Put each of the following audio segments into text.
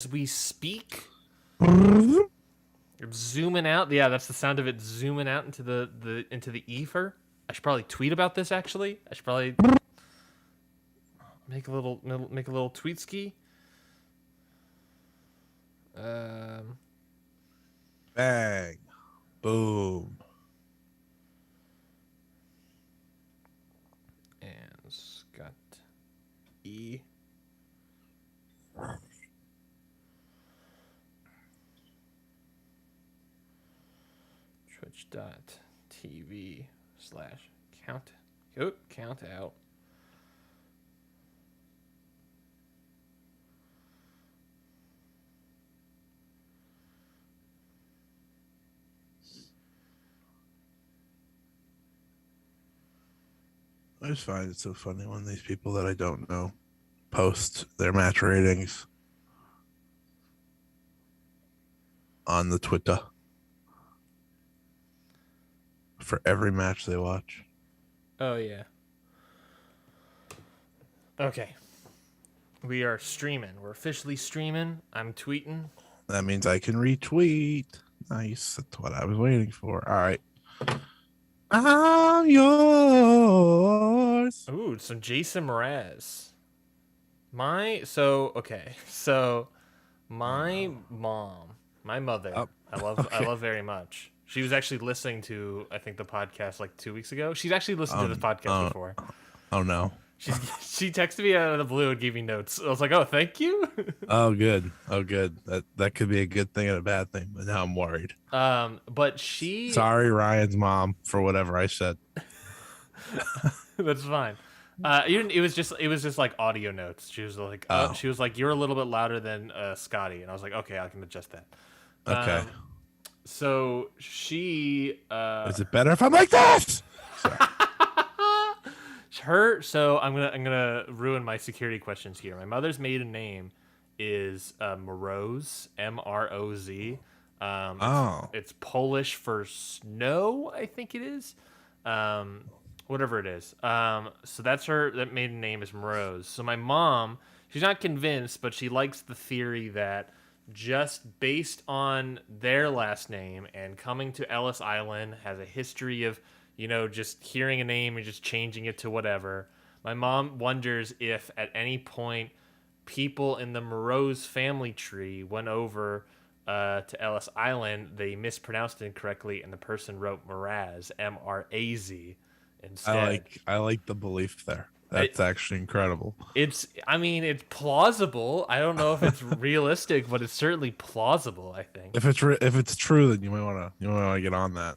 as we speak. You're zooming out. Yeah, that's the sound of it zooming out into the ether. I should probably tweet about this. Actually, I should probably make a little tweet ski. Bang, boom. And Scott E. Twitch.tv/count out. I just find it so funny when these people that I don't know post their match ratings on the Twitter for every match they watch. Oh yeah. Okay. We are streaming. We're officially streaming. I'm tweeting. That means I can retweet. Nice. That's what I was waiting for. All right. I'm yours. Ooh, some Jason Mraz. My mom, my mother, I love very much. She was actually listening to, I think, the podcast like 2 weeks ago. She's actually listened to the podcast before. Oh no. She texted me out of the blue and gave me notes. I was like, oh, thank you. Oh good. That could be a good thing and a bad thing, but now I'm worried. But she Sorry, Ryan's mom, for whatever I said. That's fine. It was just like audio notes. She was like, she was like, you're a little bit louder than Scotty, and I was like, okay, I can adjust that. Okay. So she Is it better if I'm like this? So I'm gonna ruin my security questions here. My mother's maiden name is Mroz, Mroz. It's Polish for snow, I think it is. Whatever it is. So that maiden name is Mroz. So my mom, she's not convinced, but she likes the theory that just based on their last name and coming to Ellis Island has a history of, just hearing a name and just changing it to whatever. My mom wonders if at any point people in the Mroz family tree went over to Ellis Island, they mispronounced it incorrectly, and the person wrote Mraz, M-R-A-Z, instead. I like the belief there. That's actually incredible. It's plausible. I don't know if it's realistic, but it's certainly plausible, I think. If it's true, then you might want to get on that.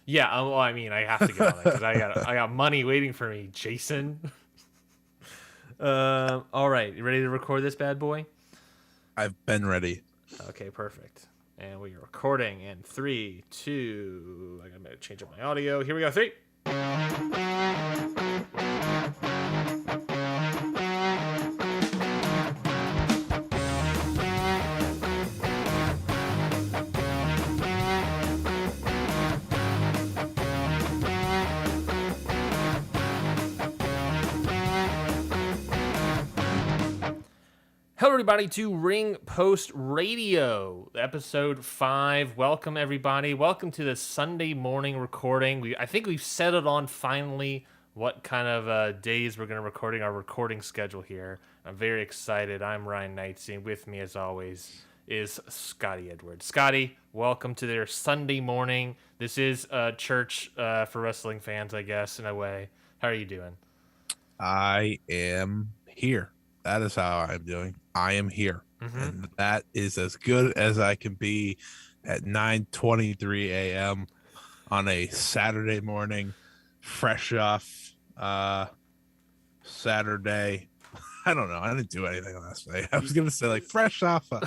Yeah, well, I have to get on it because I got money waiting for me, Jason. All right, you ready to record this bad boy? I've been ready. Okay, perfect. And we are recording in 3, 2. I'm gonna change up my audio. Here we go. 3. Hello, everybody, to Ring Post Radio, episode 5. Welcome, everybody. Welcome to the Sunday morning recording. I think we've settled on finally what kind of days we're going to recording our recording schedule here. I'm very excited. I'm Ryan Neitzey, and with me, as always, is Scotty Edwards. Scotty, welcome to their Sunday morning. This is church for wrestling fans, I guess, in a way. How are you doing? I am here. That is how I'm doing. I am here. Mm-hmm. And that is as good as I can be at 9:23 a.m. on a Saturday morning, fresh off Saturday. I don't know. I didn't do anything last night. I was going to say like fresh off of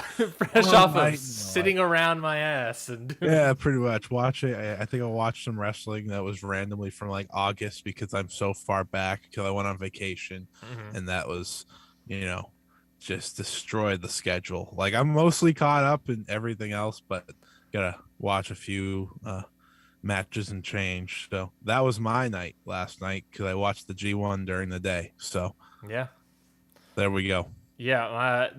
sitting around my ass. And yeah, pretty much. Watching. I think I watched some wrestling that was randomly from like August because I'm so far back because I went on vacation. Mm-hmm. And that was, just destroyed the schedule. Like I'm mostly caught up in everything else, but gotta watch a few matches and change. So that was my night last night because I watched the G1 during the day. So yeah, there we go. Yeah,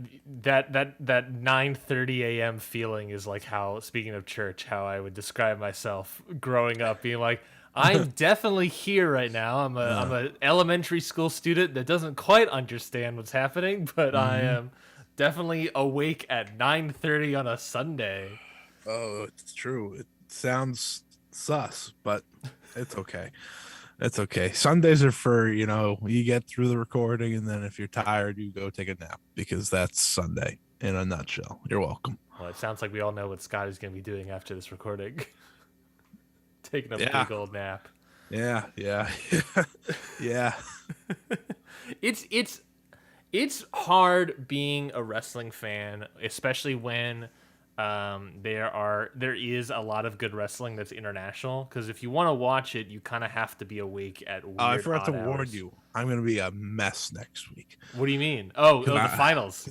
that 9:30 a.m. feeling is like how, speaking of church, how I would describe myself growing up, being like, I'm definitely here right now. I'm a elementary school student that doesn't quite understand what's happening, but I Mhm. am definitely awake at 9:30 on a Sunday. Oh, it's true. It sounds sus, but it's okay. It's okay. Sundays are for, you get through the recording, and then if you're tired, you go take a nap, because that's Sunday in a nutshell. You're welcome. Well, it sounds like we all know what Scotty's going to be doing after this recording. Taking a Yeah. big old nap. Yeah. Yeah. Yeah. It's hard being a wrestling fan, especially when there is a lot of good wrestling that's international. Because if you want to watch it, you kind of have to be awake at I weird forgot to odd warn hours. you. I'm going to be a mess next week. What do you mean? Oh, Because the finals.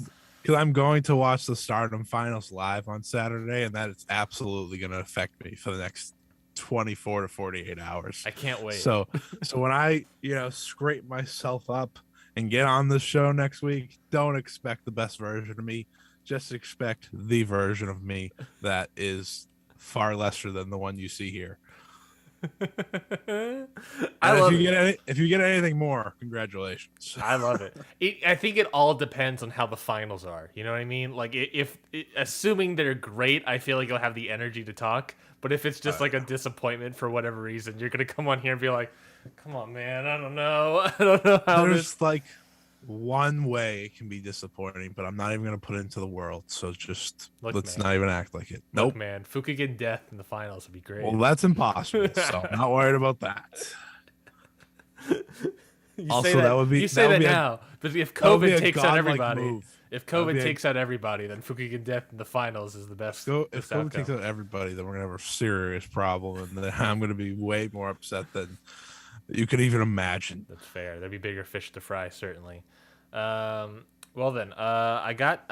I'm going to watch the Stardom finals live on Saturday, and that is absolutely going to affect me for the next 24 to 48 hours. I can't wait. So when I, scrape myself up and get on the show next week, don't expect the best version of me. Just expect the version of me that is far lesser than the one you see here. I love it. If you get anything more, congratulations. I love it. I think it all depends on how the finals are. You know what I mean? Like if assuming they're great, I feel like you'll have the energy to talk. But if it's just like a disappointment for whatever reason, you're gonna come on here and be like, "Come on, man, I don't know, I don't know how There's this." like one way it can be disappointing, but I'm not even going to put it into the world. So just let's not even act like it. Look, Nope. man, Fukigen death in the finals would be great. Well, that's impossible. So I'm not worried about that. That would be now. But if COVID takes out everybody, then Fukigen death in the finals is the best. If COVID takes out everybody, then we're gonna have a serious problem, and then I'm gonna be way more upset than you could even imagine. That's fair. There'd be bigger fish to fry, certainly. Well then, I got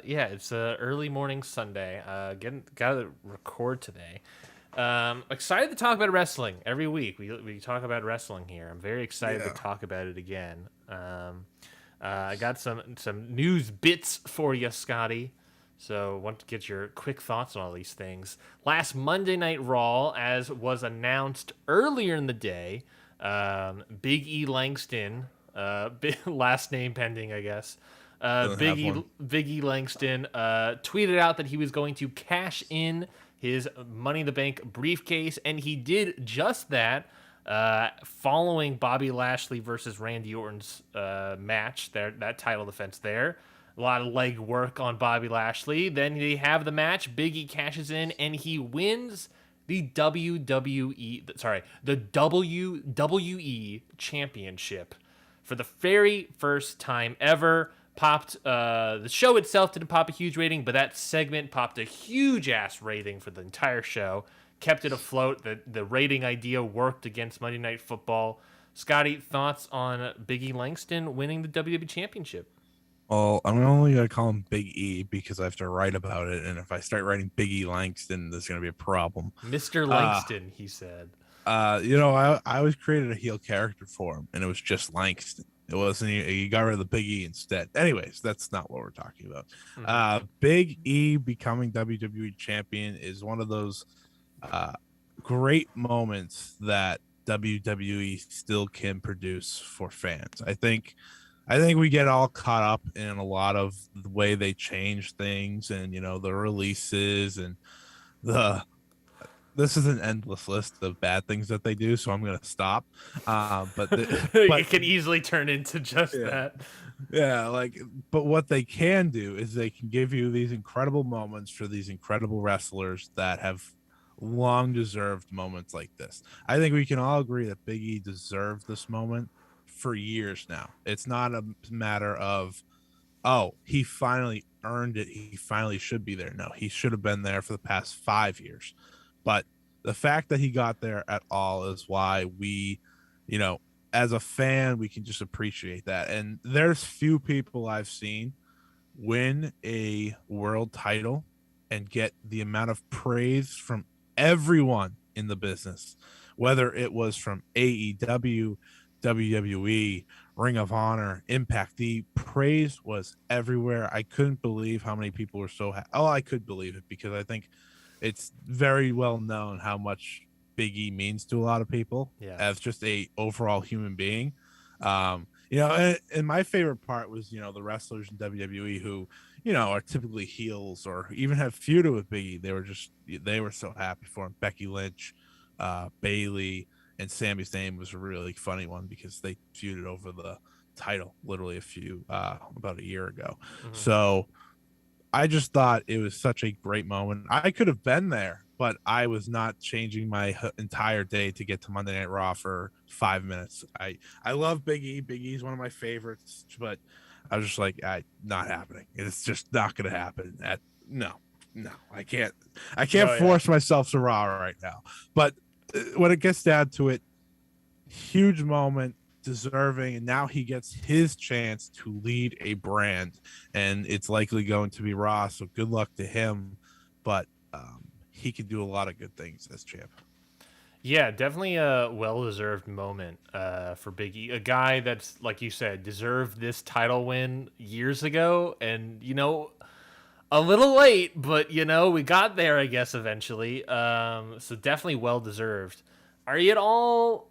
it's early morning Sunday. Gotta record today. Excited to talk about wrestling every week. We talk about wrestling here. I'm very excited to talk about it again. I got some news bits for you, Scotty. So want to get your quick thoughts on all these things. Last Monday Night Raw, as was announced earlier in the day, Big E Langston, last name pending, I guess. Big E Langston tweeted out that he was going to cash in his Money in the Bank briefcase, and he did just that. Following Bobby Lashley versus Randy Orton's match, that title defense there. A lot of leg work on Bobby Lashley. Then they have the match. Big E cashes in, and he wins the WWE Championship for the very first time ever. The show itself didn't pop a huge rating, but that segment popped a huge ass rating for the entire show. Kept it afloat. The rating idea worked against Monday Night Football. Scotty, thoughts on Big E Langston winning the WWE Championship? Well, I'm only going to call him Big E because I have to write about it. And if I start writing Big E Langston, there's going to be a problem. Mr. Langston, he said. I always created a heel character for him, and it was just Langston. It wasn't, he got rid of the Big E instead. Anyways, that's not what we're talking about. Mm-hmm. Big E becoming WWE champion is one of those great moments that WWE still can produce for fans. I think we get all caught up in a lot of the way they change things, and the releases and this is an endless list of bad things that they do, so I'm gonna stop. But it can easily turn into just that. Yeah, but what they can do is they can give you these incredible moments for these incredible wrestlers that have long deserved moments like this. I think we can all agree that Big E deserved this moment for years now. It's not a matter of, oh, he finally earned it, he finally should be there. No, he should have been there for the past 5 years. But the fact that he got there at all is why we, as a fan, we can just appreciate that. And there's few people I've seen win a world title and get the amount of praise from everyone in the business, whether it was from AEW, WWE, Ring of Honor, Impact. The praise was everywhere. I couldn't believe how many people were so happy. Oh, I could believe it because I think it's very well known how much Big E means to a lot of people as just a overall human being. And my favorite part was, the wrestlers in WWE who, are typically heels or even have feuded with Big E. They were so happy for him. Becky Lynch, Bailey, and Sami Zayn was a really funny one because they feuded over the title literally about a year ago. So I just thought it was such a great moment. I could have been there, but I was not changing my entire day to get to Monday Night Raw for 5 minutes. I love Big E. Big E is one of my favorites, but I was just like, not happening. It's just not going to happen. No, I can't force myself to Raw right now. But when it gets down to it, huge moment, deserving, and now he gets his chance to lead a brand, and it's likely going to be Raw. So good luck to him, but he can do a lot of good things as champ. Yeah, definitely a well-deserved moment for Big E, a guy that's, like you said, deserved this title win years ago, and a little late, but we got there, I guess, eventually. So definitely well-deserved. Are you at all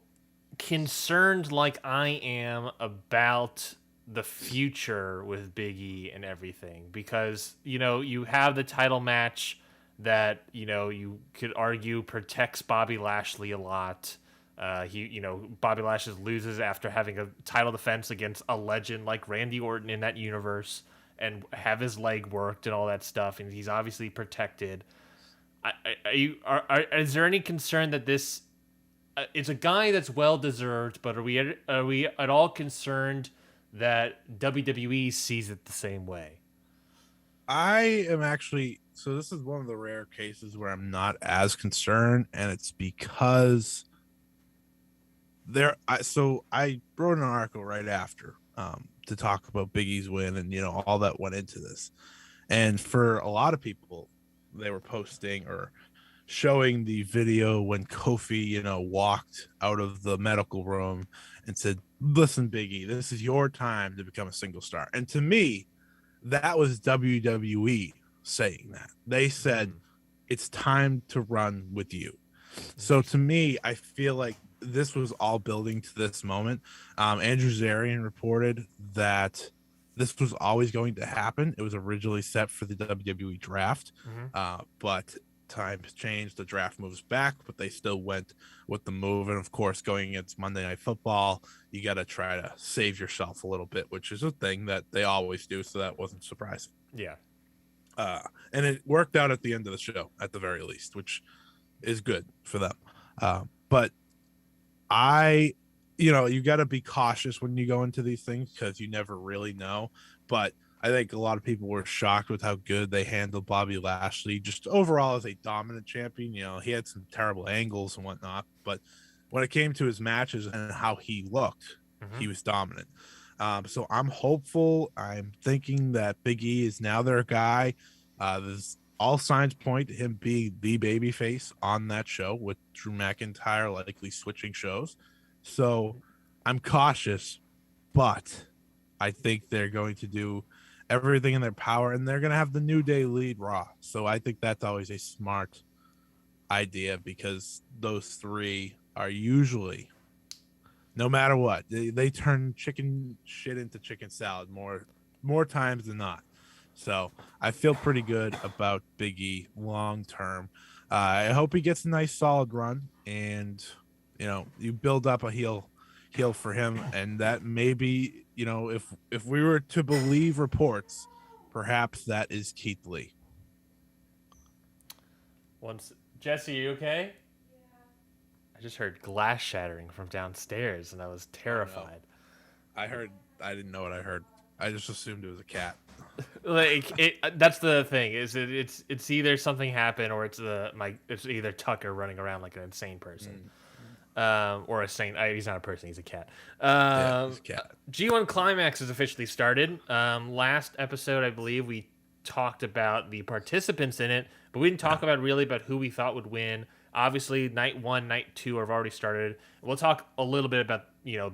concerned like I am about the future with Big E and everything? Because, you have the title match that, you could argue protects Bobby Lashley a lot. Bobby Lashley loses after having a title defense against a legend like Randy Orton in that universe and have his leg worked and all that stuff, and he's obviously protected. Is there any concern that this it's a guy that's well deserved, but are we at all concerned that WWE sees it the same way? I am actually, so this is one of the rare cases where I'm not as concerned, and it's because I wrote an article right after to talk about Big E's win and all that went into this. And for a lot of people, they were posting or showing the video when Kofi, walked out of the medical room and said, "Listen, Big E, this is your time to become a single star." And to me, that was WWE saying that. They said, "It's time to run with you." So to me, I feel like this was all building to this moment. Andrew Zarian reported that this was always going to happen. It was originally set for the WWE draft, but times changed. The draft moves back, but they still went with the move. And of course, going against Monday Night Football, you got to try to save yourself a little bit, which is a thing that they always do. So that wasn't surprising. Yeah. And it worked out at the end of the show, at the very least, which is good for them. But you got to be cautious when you go into these things because you never really know. But I think a lot of people were shocked with how good they handled Bobby Lashley just overall as a dominant champion. He had some terrible angles and whatnot, but when it came to his matches and how he looked, he was dominant. So I'm hopeful. I'm thinking that Big E is now their guy. There's all signs point to him being the babyface on that show with Drew McIntyre likely switching shows. So I'm cautious, but I think they're going to do everything in their power, and they're going to have the New Day lead Raw. So I think that's always a smart idea because those three are usually, no matter what, they turn chicken shit into chicken salad more times than not. So I feel pretty good about Big E long term. I hope he gets a nice solid run, and you build up a heel for him, and that maybe if we were to believe reports, perhaps that is Keith Lee. Jesse, you okay? Yeah. I just heard glass shattering from downstairs, and I was terrified. Oh, no. I didn't know what I heard. I just assumed it was a cat. That's the thing. It's either something happened or it's either Tucker running around like an insane person. Or a saint. He's not a person. He's a cat. He's a cat. G1 Climax has officially started. Last episode, I believe, we talked about the participants in it, but we didn't talk about who we thought would win. Obviously, night 1, night 2 have already started. We'll talk a little bit about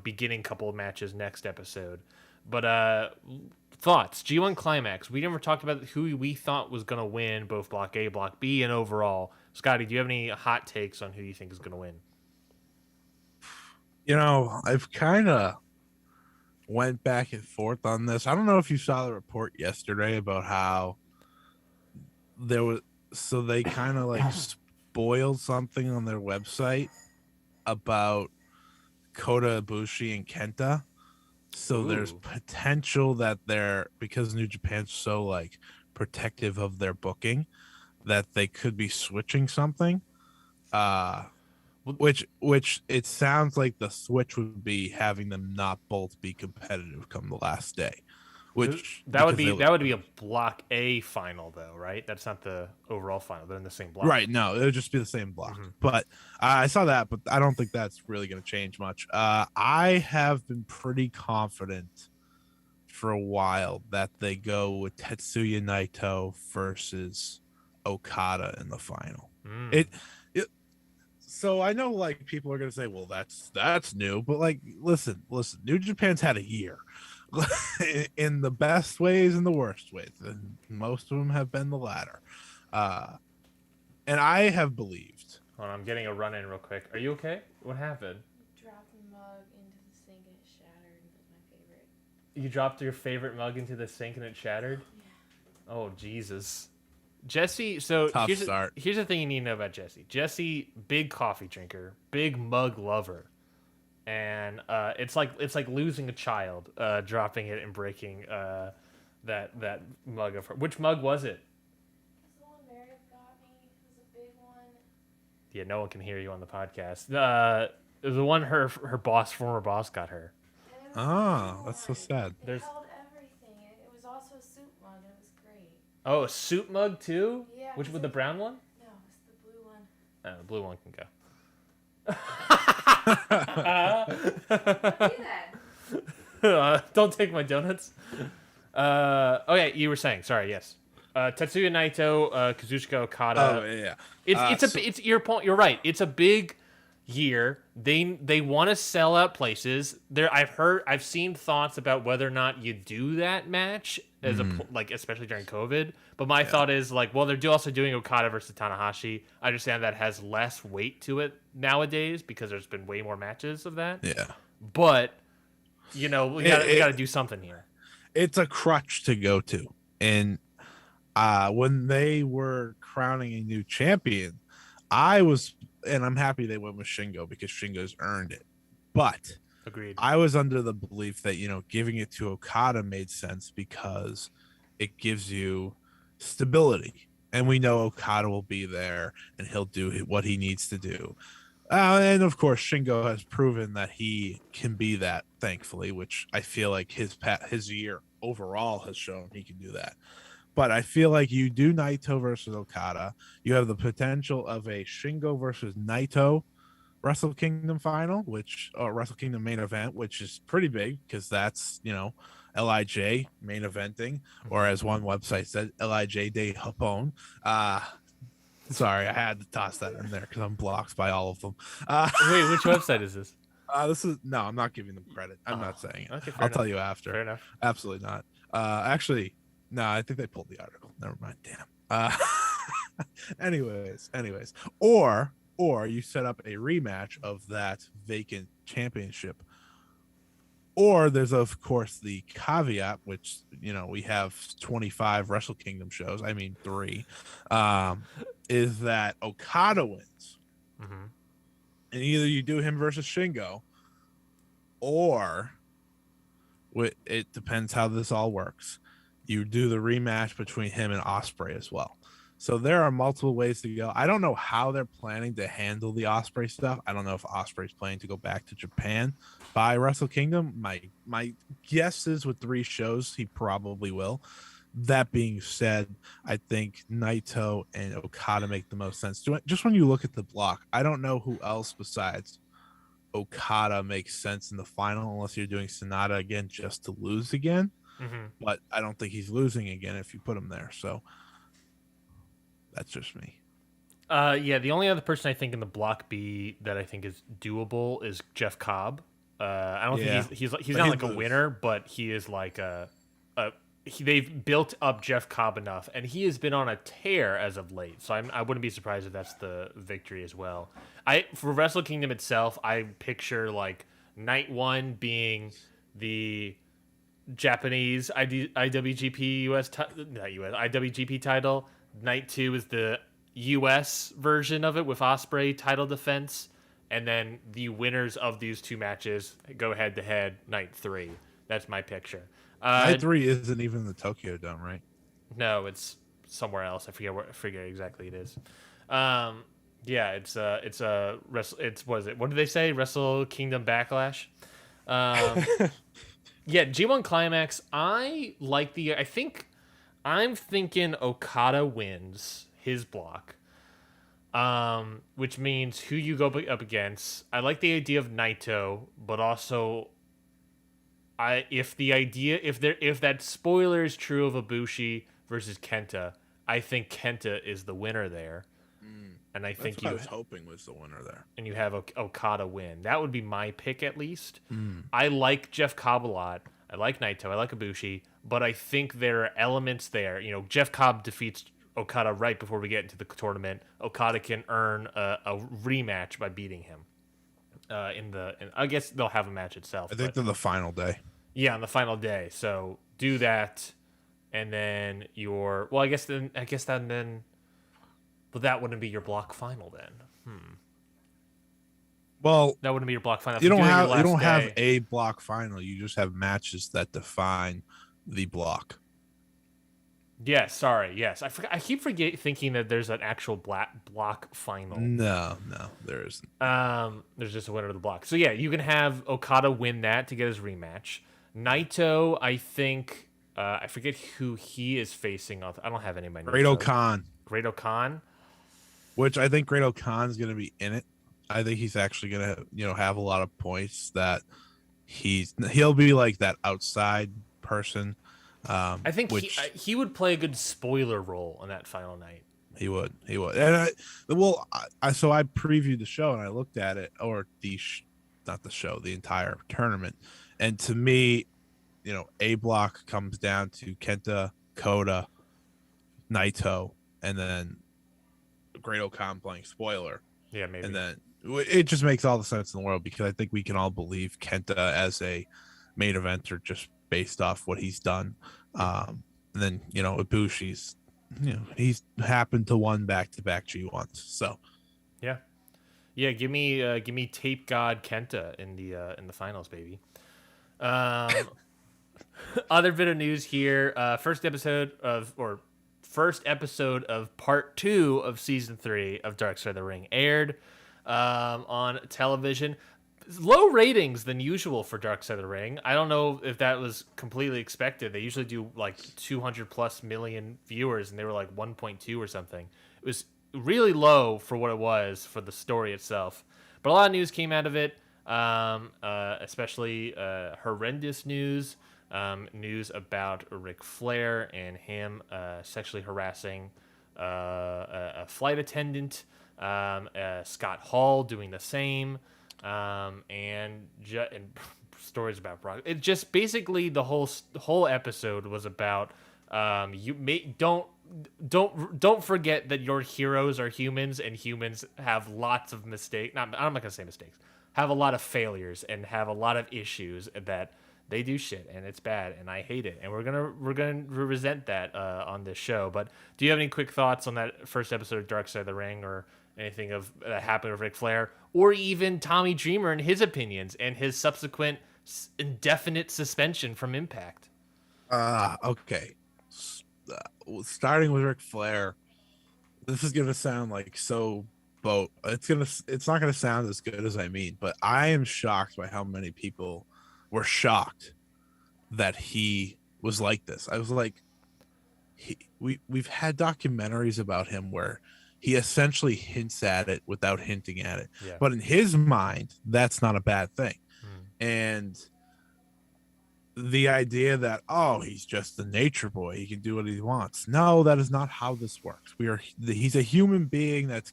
beginning couple of matches next episode. But thoughts, G1 Climax. We never talked about who we thought was going to win both Block A, Block B, and overall. Scotty, do you have any hot takes on who you think is going to win? I've kind of went back and forth on this. I don't know if you saw the report yesterday about how they kind of like spoiled something on their website about Kota Ibushi and Kenta. So there's potential that because New Japan's so like protective of their booking, that they could be switching something. Which it sounds like the switch would be having them not both be competitive come the last day. Which that would be a Block A final though, right? That's not the overall final. They're in the same block. Right. No, it would just be the same block. Mm-hmm. But I saw that, but I don't think that's really going to change much. I have been pretty confident for a while that they go with Tetsuya Naito versus Okada in the final. So I know like people are going to say, well, that's new, but like, listen, New Japan's had a year in the best ways and the worst ways. And most of them have been the latter. And I have believed. Hold on, I'm getting a run in real quick. Are you okay? What happened? Dropped the mug into the sink and it shattered. That's my favorite. You dropped your favorite mug into the sink and it shattered? Yeah. Oh, Jesus. Jesse, so here's the thing you need to know about Jesse. Jesse, big coffee drinker, big mug lover. And it's like losing a child, dropping it and breaking that mug of her. Which mug was it? It's the one Meredith got me. It was a big one. Yeah, no one can hear you on the podcast. It was the one her former boss got her. Oh, that's so sad. It held everything. It was also a soup mug. It was great. Oh, a soup mug too? Yeah. Which with the brown one? No, it's the blue one. Oh, the blue one can go. Don't take my donuts. Okay, you were saying. Sorry. Yes. Tetsuya Naito, Kazuchika Okada. Oh yeah. It's your point. You're right. It's a big year. They want to sell out places. I've seen thoughts about whether or not you do that match as especially during COVID. But my thought is like, well, they're also doing Okada versus Tanahashi. I understand that has less weight to it nowadays because there's been way more matches of that. Yeah. But we got to do something here. It's a crutch to go to, and when they were crowning a new champion, I'm happy they went with Shingo because Shingo's earned it. But agreed. I was under the belief that, giving it to Okada made sense because it gives you stability. And we know Okada will be there and he'll do what he needs to do. And of course, Shingo has proven that he can be that, thankfully, which I feel like his year overall has shown he can do that. But I feel like you do Naito versus Okada. You have the potential of a Shingo versus Naito Wrestle Kingdom final, Wrestle Kingdom main event, which is pretty big because that's, LIJ main eventing, or as one website said, LIJ de Japón. Sorry, I had to toss that in there because I'm blocked by all of them. Wait, which website is this? No, I'm not giving them credit. I'm not saying it. Okay, I'll tell you after. Fair enough. Absolutely not. Actually, no, I think they pulled the article. Never mind. Damn. Anyways, or you set up a rematch of that vacant championship. Or there's of course the caveat, which we have 25 Wrestle Kingdom shows. I mean 3, is that Okada wins, and either you do him versus Shingo, or it depends how this all works. You do the rematch between him and Ospreay as well. So there are multiple ways to go. I don't know how they're planning to handle the Ospreay stuff. I don't know if Ospreay's planning to go back to Japan by Wrestle Kingdom. My guess is with 3 shows, he probably will. That being said, I think Naito and Okada make the most sense. Just when you look at the block, I don't know who else besides Okada makes sense in the final unless you're doing Sonata again just to lose again. But I don't think he's losing again if you put him there. So that's just me. Yeah, the only other person I think in the block B that I think is doable is Jeff Cobb. I don't think he's not like a winner, but he is like they've built up Jeff Cobb enough, and he has been on a tear as of late. So I wouldn't be surprised if that's the victory as well. For Wrestle Kingdom itself, I picture like night one being the Japanese IWGP IWGP title. Night two is the US version of it with Ospreay title defense, and then the winners of these two matches go head to head night three. That's my picture. Night three isn't even the Tokyo Dome, right? No, it's somewhere else. I forget exactly it is. Yeah, it's what is it? What did they say? Wrestle Kingdom Backlash. Yeah, G1 Climax. I think I'm thinking Okada wins his block. Which means who you go up against. I like the idea of Naito, but also if that spoiler is true of Ibushi versus Kenta, I think Kenta is the winner there. And I think I was hoping was the winner there. And you have Okada win. That would be my pick at least. I like Jeff Cobb a lot. I like Naito. I like Ibushi, but I think there are elements there. You know, Jeff Cobb defeats Okada right before we get into the tournament. Okada can earn a rematch by beating him. I guess they'll have a match itself. I think they're the final day. Yeah, on the final day. So do that, and then I guess then. But that wouldn't be your block final then. Well, that wouldn't be your block final. You don't have a block final. You just have matches that define the block. Yes, sorry. Yes, I keep thinking that there's an actual block final. No, there isn't. There's just a winner of the block. So yeah, you can have Okada win that to get his rematch. Naito, I think, I forget who he is facing. I don't have any of my notes. Great-O-Khan. Which I think Great-O-Khan's going to be in it. I think he's actually going to, have a lot of points that he'll be like that outside person. I think he would play a good spoiler role on that final night. He would. And so I previewed the show and I looked at it, or not the show, the entire tournament. And to me, A block comes down to Kenta, Kota, Naito, and then Great-O-Khan playing spoiler. Yeah, maybe. And then it just makes all the sense in the world because I think we can all believe Kenta as a main eventer just based off what he's done. And then, Ibushi's, he's happened to won back-to-back G1s. So, yeah, give me Tape God Kenta in the finals, baby. Other bit of news here. First episode of part 2 of season 3 of Dark Side of the Ring aired on television. Low ratings than usual for Dark Side of the Ring. I don't know if that was completely expected. They usually do like 200 plus million viewers, and they were like 1.2 or something. It was really low for what it was for the story itself. But a lot of news came out of it, especially horrendous news. News about Ric Flair and him sexually harassing a flight attendant. Scott Hall doing the same. And stories about Brock. It just basically the whole episode was about don't forget that your heroes are humans and humans have lots of mistakes. I'm not gonna say mistakes. Have a lot of failures and have a lot of issues that they do shit and it's bad and I hate it and we're gonna resent that on this show. But do you have any quick thoughts on that first episode of Dark Side of the Ring or anything of that happened with Ric Flair, or even Tommy Dreamer and his opinions and his subsequent indefinite suspension from Impact? Okay. Starting with Ric Flair, this is gonna sound like so boat. It's not gonna sound as good as I mean, but I am shocked by how many people were shocked that he was like this. I was like, we've had documentaries about him where he essentially hints at it without hinting at it. Yeah. But in his mind, that's not a bad thing. And the idea that, oh, he's just a nature boy, he can do what he wants. No, that is not how this works. He's a human being that's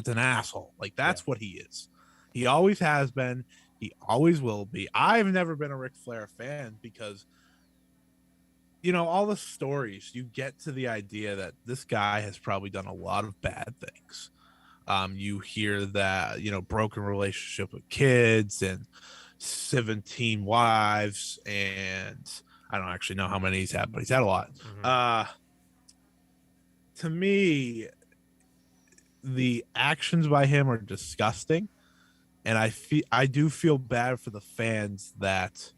an asshole. Like, Yeah. that's what he is. He always has been, he always will be. I've never been a Ric Flair fan because, all the stories, you get to the idea that this guy has probably done a lot of bad things. You hear that, broken relationship with kids and 17 wives, and I don't actually know how many he's had, but he's had a lot. To me, the actions by him are disgusting, and I do feel bad for the fans that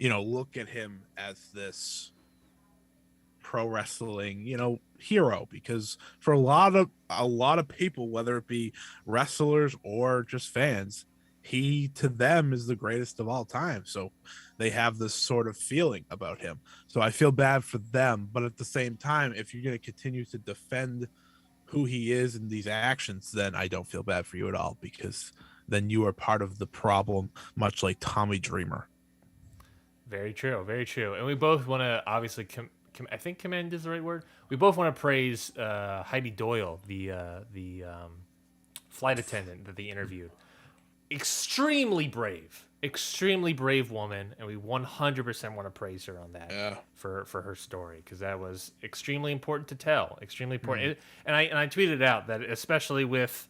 look at him as this pro wrestling hero, because for a lot of people, whether it be wrestlers or just fans, he to them is the greatest of all time, so they have this sort of feeling about him. So I feel bad for them, but at the same time, if you're going to continue to defend who he is in these actions, then I don't feel bad for you at all, because then you are part of the problem, much like Tommy Dreamer. Very true, very true. And we both want to obviously I think commend is the right word. We both want to praise Heidi Doyle, the flight attendant that they interviewed. Extremely brave woman, and we 100% want to praise her on that for her story, because that was extremely important to tell. Extremely important. And I tweeted out that, especially with,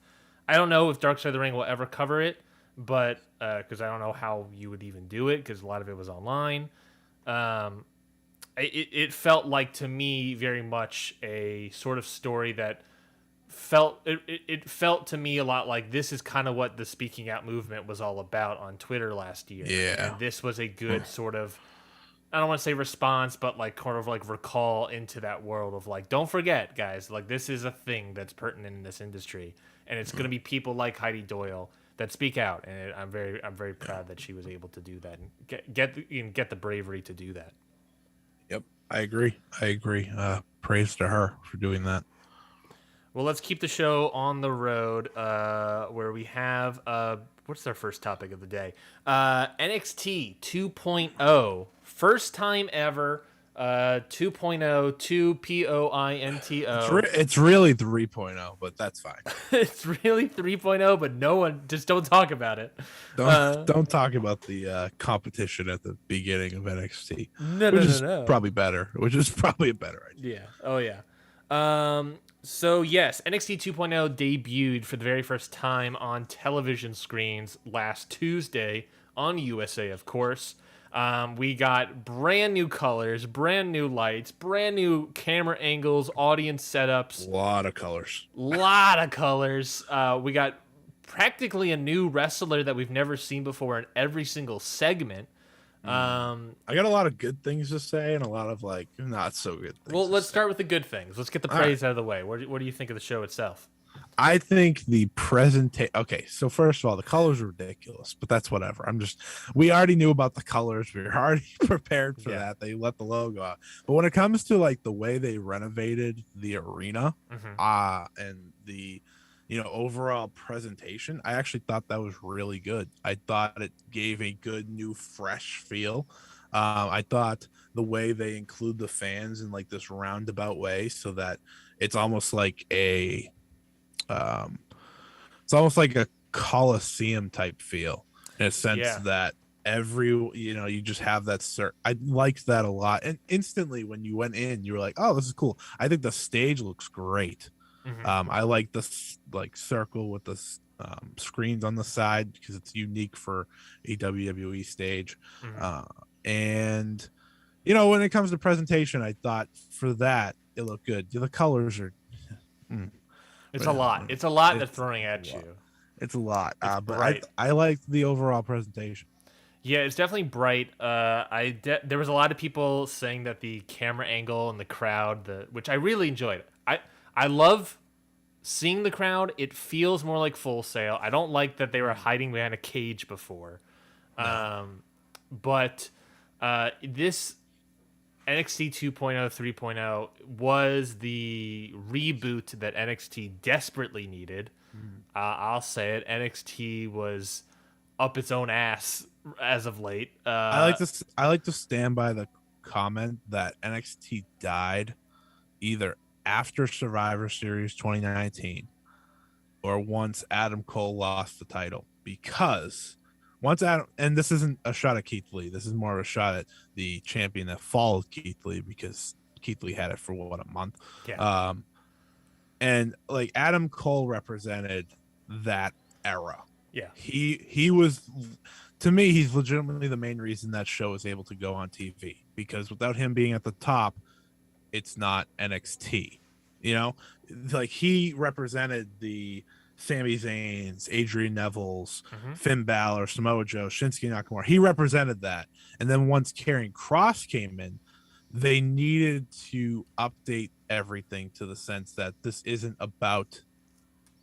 I don't know if Dark Side of the Ring will ever cover it, but because I don't know how you would even do it, because a lot of it was online. It felt like, to me, very much a sort of story that it felt to me a lot like this is kind of what the speaking out movement was all about on Twitter last year. Yeah. And this was a good sort of, I don't want to say response, but like kind of like recall into that world of like, don't forget, guys, like this is a thing that's pertinent in this industry, and it's going to be people like Heidi Doyle that speak out, and I'm very proud that she was able to do that and get the bravery to do that. Yep, I agree. Praise to her for doing that. Well, let's keep the show on the road, where we have what's our first topic of the day? NXT 2.0, first time ever. 2.0, 2.0. It's really 3.0, but that's fine. It's really 3.0, but no one, just don't talk about it. Don't talk about the competition at the beginning of NXT. No. Probably better. Which is probably a better idea. Yeah. Oh yeah. So yes, NXT 2.0 debuted for the very first time on television screens last Tuesday on USA, of course. We got brand new colors, brand new lights, brand new camera angles, audience setups. A lot of colors. We got practically a new wrestler that we've never seen before in every single segment. I got a lot of good things to say and a lot of like not so good things. Well, let's start with the good things. Let's get the praise out of the way. What do you think of the show itself? I think the presentation. Okay, so first of all, the colors are ridiculous, but that's whatever. We already knew about the colors. We were already prepared for that. They let the logo out. But when it comes to like the way they renovated the arena, and the overall presentation, I actually thought that was really good. I thought it gave a good new fresh feel. I thought the way they include the fans in like this roundabout way, so that it's almost like a Coliseum type feel, in a sense that you just have that I liked that a lot. And instantly when you went in, you were like, oh, this is cool. I think the stage looks great. I like the circle with the screens on the side, because it's unique for a WWE stage. And when it comes to presentation, I thought for that it looked good. The colors are it's a lot they're throwing at you. It's a lot, but I liked the overall presentation. Yeah, it's definitely bright. There was a lot of people saying that the camera angle and the crowd, which I really enjoyed. I love seeing the crowd. It feels more like Full Sail. I don't like that they were hiding behind a cage before. But this NXT 2.0, 3.0 was the reboot that NXT desperately needed. I'll say it. NXT was up its own ass as of late. I like to stand by the comment that NXT died either after Survivor Series 2019 or once Adam Cole lost the title, because once Adam, and this isn't a shot at Keith Lee, this is more of a shot at the champion that followed Keith Lee, because Keith Lee had it for what, a month. Yeah. And like Adam Cole represented that era. Yeah. He was, to me, he's legitimately the main reason that show is able to go on TV, because without him being at the top, it's not NXT. You know, like he represented the Sami Zayn's, Adrian Neville's, Finn Balor, Samoa Joe, Shinsuke Nakamura. He represented that. And then once Karrion Kross came in, they needed to update everything to the sense that this isn't about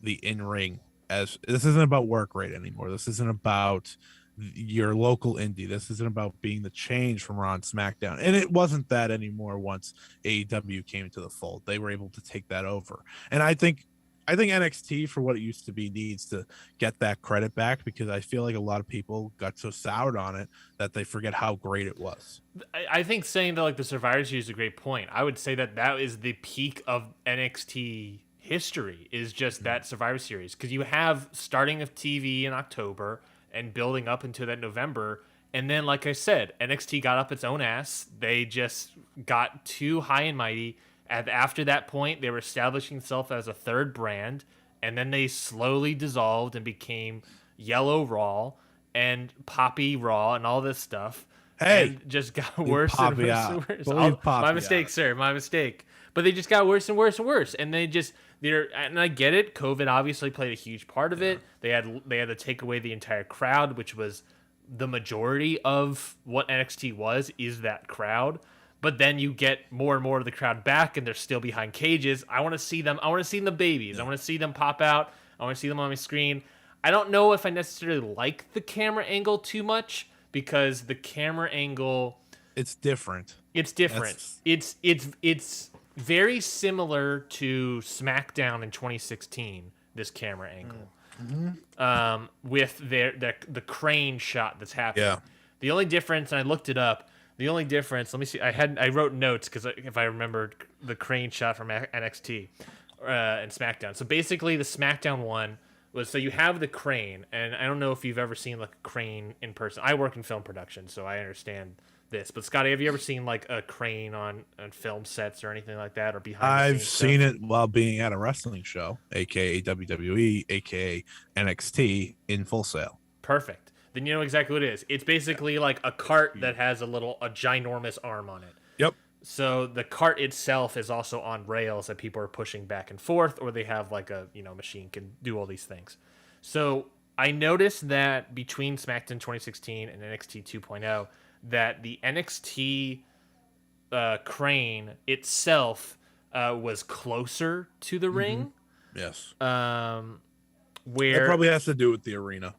the in-ring, as this isn't about work rate anymore. This isn't about your local indie. This isn't about being the change from Raw and SmackDown. And it wasn't that anymore once AEW came into the fold. They were able to take that over. And I think NXT, for what it used to be, needs to get that credit back, because I feel like a lot of people got so soured on it that they forget how great it was. I think saying that like the Survivor Series is a great point. I would say that is the peak of NXT history, is just that Survivor Series, because you have starting of TV in October and building up into that November. And then, like I said, NXT got up its own ass. They just got too high and mighty. And after that point, they were establishing themselves as a third brand. And then they slowly dissolved and became Yellow Raw and Poppy Raw and all this stuff. Hey, and just got worse and worse and worse. My mistake, out. Sir. My mistake. But they just got worse and worse and worse. And and I get it. COVID obviously played a huge part of it. They had to take away the entire crowd, which was the majority of what NXT was, is that crowd. But then you get more and more of the crowd back, and they're still behind cages. I want to see them. I want to see the babies. I want to see them pop out. I want to see them on my screen. I don't know if I necessarily like the camera angle too much, because the camera angle, it's different. It's different. It's very similar to SmackDown in 2016. This camera angle, with the crane shot that's happening. Yeah. The only difference, and I looked it up. The only difference, let me see. I wrote notes, because if I remembered the crane shot from NXT and SmackDown. So basically, the SmackDown one was, so you have the crane, and I don't know if you've ever seen like a crane in person. I work in film production, so I understand this. But Scotty, have you ever seen like a crane on film sets or anything like that, or behind? I've seen it while being at a wrestling show, aka WWE, aka NXT, in Full Sail. Perfect. Then you know exactly what it is. It's basically like a cart that has a ginormous arm on it. Yep. So the cart itself is also on rails that people are pushing back and forth, or they have like a machine can do all these things. So I noticed that between SmackDown 2016 and NXT 2.0, that the NXT crane itself was closer to the ring. Yes. Where it probably has to do with the arena.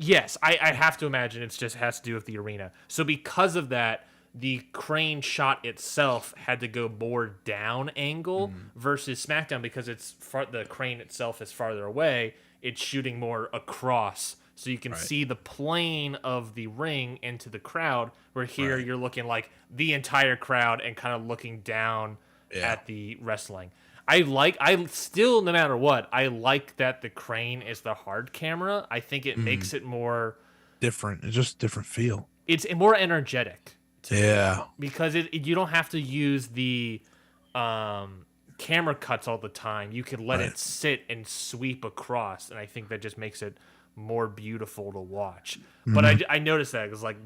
Yes, I have to imagine it just has to do with the arena. So because of that, the crane shot itself had to go more down angle versus SmackDown, because the crane itself is farther away. It's shooting more across, so you can see the plane of the ring into the crowd, where here you're looking like the entire crowd and kind of looking down at the wrestling. I still, no matter what, I like that the crane is the hard camera. I think it makes it more different. It's just a different feel. It's more energetic. Yeah. Because you don't have to use the camera cuts all the time. You can let it sit and sweep across, and I think that just makes it more beautiful to watch. But I noticed that, because like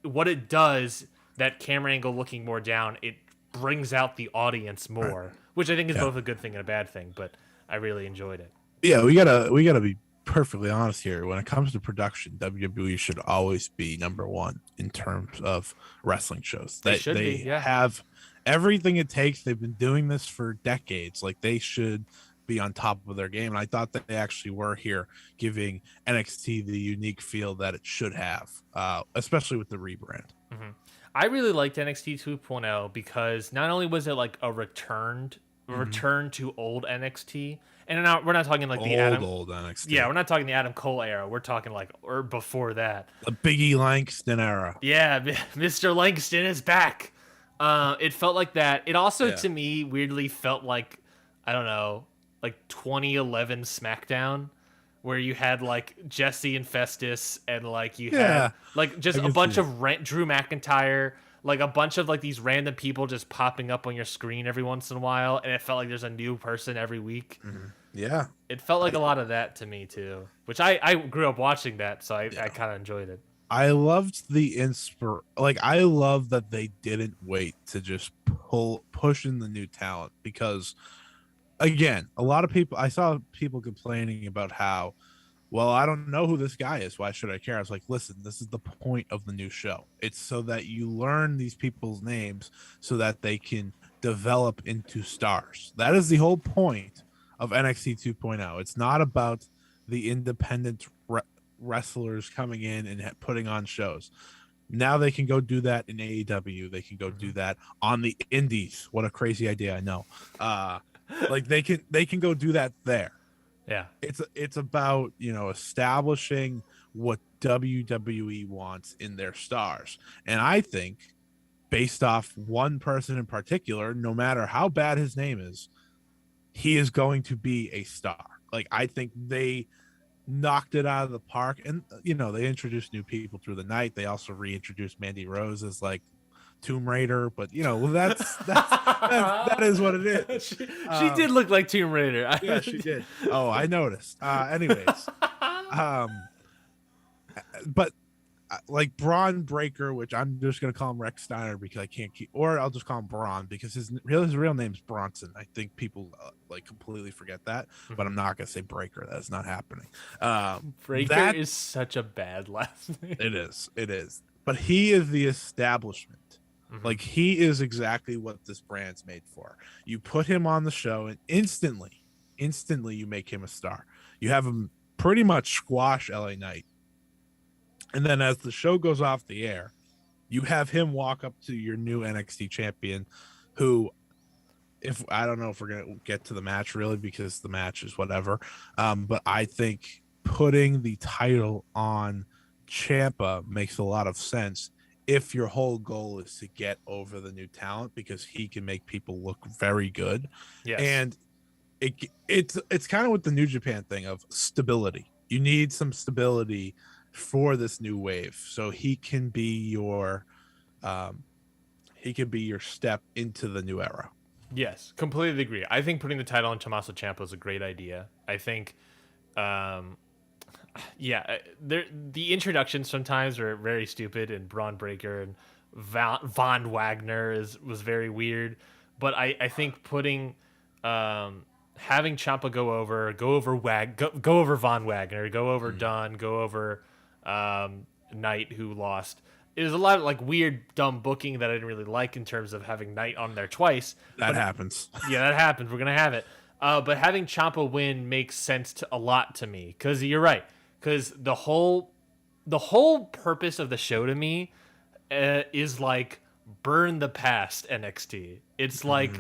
what it does, that camera angle looking more down, it brings out the audience more, which I think is both a good thing and a bad thing, but I really enjoyed it. Yeah, we gotta be perfectly honest here. When it comes to production, WWE should always be number one in terms of wrestling shows. They have everything it takes. They've been doing this for decades. Like, they should be on top of their game. And I thought that they actually were here, giving NXT the unique feel that it should have, especially with the rebrand. I really liked NXT 2.0 because not only was it like a returned return to old NXT. And now we're not talking like the Adam old NXT. Yeah, we're not talking the Adam Cole era. We're talking like or before that. The Biggie Langston era. Yeah, Mr. Langston is back. It felt like that. It also to me weirdly felt like I don't know, like 2011 SmackDown, where you had like Jesse and Festus, and like you had like just a bunch of Drew McIntyre, like a bunch of like these random people just popping up on your screen every once in a while, and it felt like there's a new person every week. Yeah, it felt like a lot of that to me too, which I grew up watching that, so I kind of enjoyed it. I loved the I love that they didn't wait to just push in the new talent, because again, a lot of people, I saw people complaining about how, well, I don't know who this guy is, why should I care? I was like, listen, this is the point of the new show. It's so that you learn these people's names so that they can develop into stars. That is the whole point of NXT 2.0. It's not about the independent wrestlers coming in and putting on shows. Now they can go do that in AEW. They can go do that on the indies. What a crazy idea. I know. Like they can go do that there. Yeah. It's about, establishing what WWE wants in their stars. And I think based off one person in particular, no matter how bad his name is, he is going to be a star. Like, I think they knocked it out of the park, and they introduced new people through the night. They also reintroduced Mandy Rose as like Tomb Raider, but that is what it is. She did look like Tomb Raider. Yeah, she did. Oh, I noticed. Anyways, but like Braun Breaker, which I'm just gonna call him Rex Steiner because I can't keep, or I'll just call him Braun because his real name's Bronson. I think people like completely forget that, but I'm not gonna say Breaker. That's not happening. Breaker is such a bad last name. It is. But he is the establishment. Like, he is exactly what this brand's made for. You put him on the show, and instantly you make him a star. You have him pretty much squash LA Knight. And then as the show goes off the air, you have him walk up to your new NXT champion, who, I don't know if we're going to get to the match really, because the match is whatever. But I think putting the title on Ciampa makes a lot of sense if your whole goal is to get over the new talent, because he can make people look very good. Yes. And it's kind of with the New Japan thing of stability. You need some stability for this new wave, so he can be your step into the new era. Yes, completely agree. I think putting the title on Tommaso Ciampa is a great idea. I think the introductions sometimes are very stupid, and Braun Breaker and Von Wagner was very weird. But I think putting having Ciampa go over Von Wagner, go over Dunn, go over Knight, who lost. It was a lot of like weird, dumb booking that I didn't really like in terms of having Knight on there twice. That happens. Yeah, that happens. We're gonna have it. But having Ciampa win makes sense a lot to me, because you're right. Because the whole purpose of the show to me is like burn the past NXT. It's like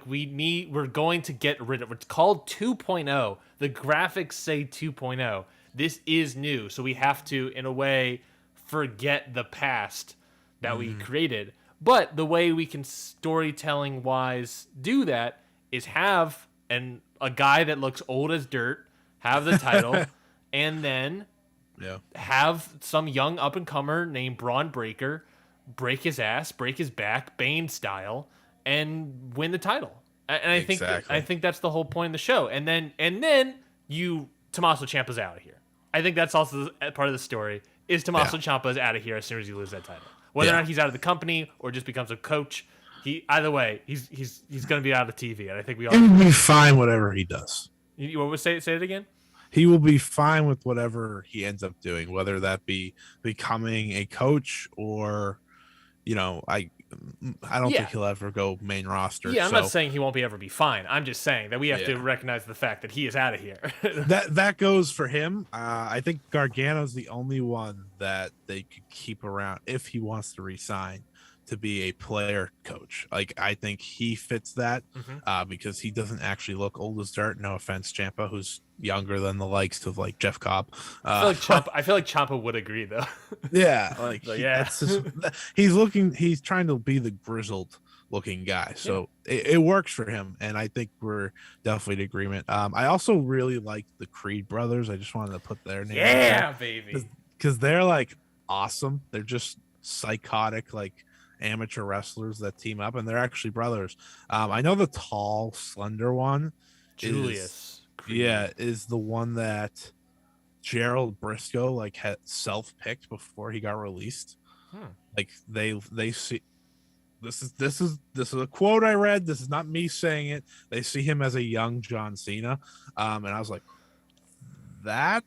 we're going to get rid of. It's called 2.0. The graphics say 2.0. This is new, so we have to, in a way, forget the past that we created. But the way we can storytelling wise do that is have a guy that looks old as dirt have the title. And then have some young up-and-comer named Braun Breaker break his ass, break his back, Bane style, and win the title. And I think that's the whole point of the show. And then Tommaso Ciampa's out of here. I think that's also part of the story, is Tommaso Ciampa's out of here as soon as you lose that title. Whether or not he's out of the company or just becomes a coach, either way, he's going to be out of TV. And I think he will be fine whatever he does. You want to say it again? He will be fine with whatever he ends up doing, whether that be becoming a coach or, I don't think he'll ever go main roster. Yeah, I'm not saying he won't ever be fine. I'm just saying that we have to recognize the fact that he is out of here. that goes for him. I think Gargano's the only one that they could keep around if he wants to resign to be a player coach. Like, I think he fits that because he doesn't actually look old as dirt. No offense, Ciampa, who's younger than the likes of like Jeff Cobb. I feel like Ciampa would agree though. Yeah, like yeah, he's trying to be the grizzled looking guy, so it works for him, and I think we're definitely in agreement. I also really like the Creed brothers. I just wanted to put their name. Yeah, baby, because they're like awesome. They're just psychotic, like amateur wrestlers that team up, and they're actually brothers. I know the tall, slender one, Julius Creed. Is the one that Gerald Briscoe like had self-picked before he got released. Like they see this is a quote I read. This is not me saying it. They see him as a young John Cena, and I was like, that.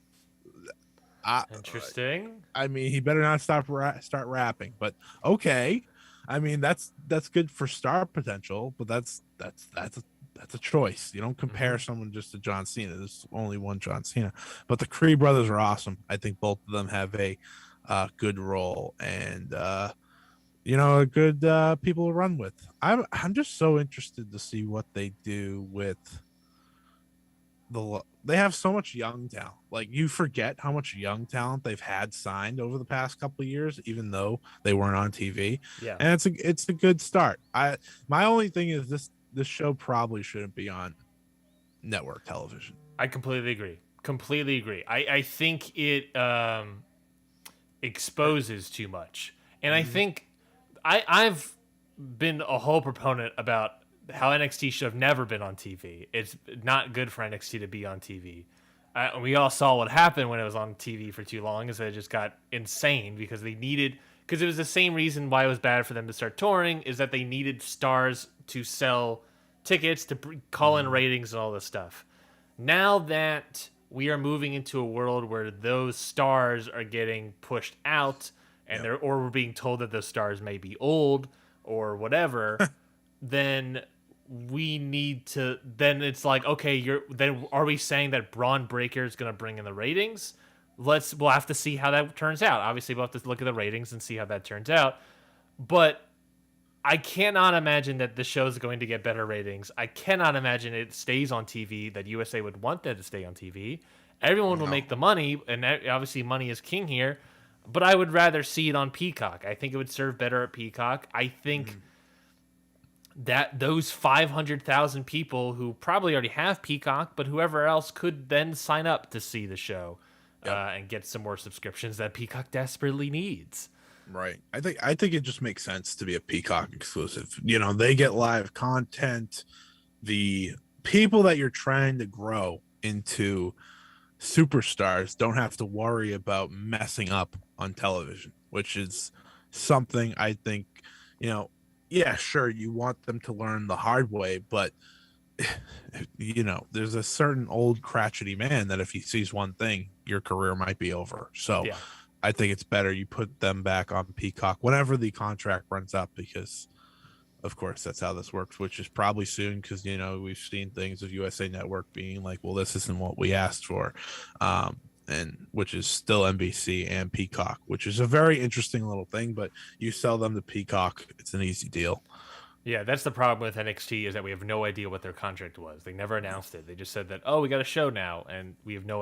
Interesting. I mean, he better not start rapping, but okay. I mean, that's good for star potential, but that's a choice. You don't compare someone just to John Cena. There's only one John Cena, but the Creed brothers are awesome. I think both of them have a good role and a good people to run with. I'm just so interested to see what they do with they have so much young talent. Like, you forget how much young talent they've had signed over the past couple of years, even though they weren't on TV. Yeah, and it's a good start. My only thing is this show probably shouldn't be on network television. I completely agree. I think it exposes too much, and I think I've been a whole proponent about how NXT should have never been on TV. It's not good for NXT to be on TV. We all saw what happened when it was on TV for too long, is that it just got insane because it was the same reason why it was bad for them to start touring, is that they needed stars to sell tickets, to call in ratings and all this stuff. Now that we are moving into a world where those stars are getting pushed out and or we're being told that those stars may be old or whatever, then we need to, then it's like, okay, then are we saying that Braun Breaker is going to bring in the ratings? We'll have to see how that turns out. Obviously, we'll have to look at the ratings and see how that turns out. But I cannot imagine that the show is going to get better ratings. I cannot imagine it stays on TV, that USA would want that to stay on TV. Everyone will make the money, and obviously money is king here. But I would rather see it on Peacock. I think it would serve better at Peacock. I think that those 500,000 people who probably already have Peacock, but whoever else could then sign up to see the show and get some more subscriptions that Peacock desperately needs. Right. I think it just makes sense to be a Peacock exclusive. They get live content. The people that you're trying to grow into superstars don't have to worry about messing up on television, which is something I think, yeah, sure, you want them to learn the hard way, but there's a certain old crotchety man that if he sees one thing, your career might be over. So I think it's better you put them back on Peacock whenever the contract runs up, because of course that's how this works, which is probably soon, because we've seen things of USA Network being like, well, this isn't what we asked for, and which is still NBC and Peacock, which is a very interesting little thing. But you sell them to Peacock, it's an easy deal. Yeah, that's the problem with NXT, is that we have no idea what their contract was. They never announced it. They just said that, oh, we got a show now, and we have no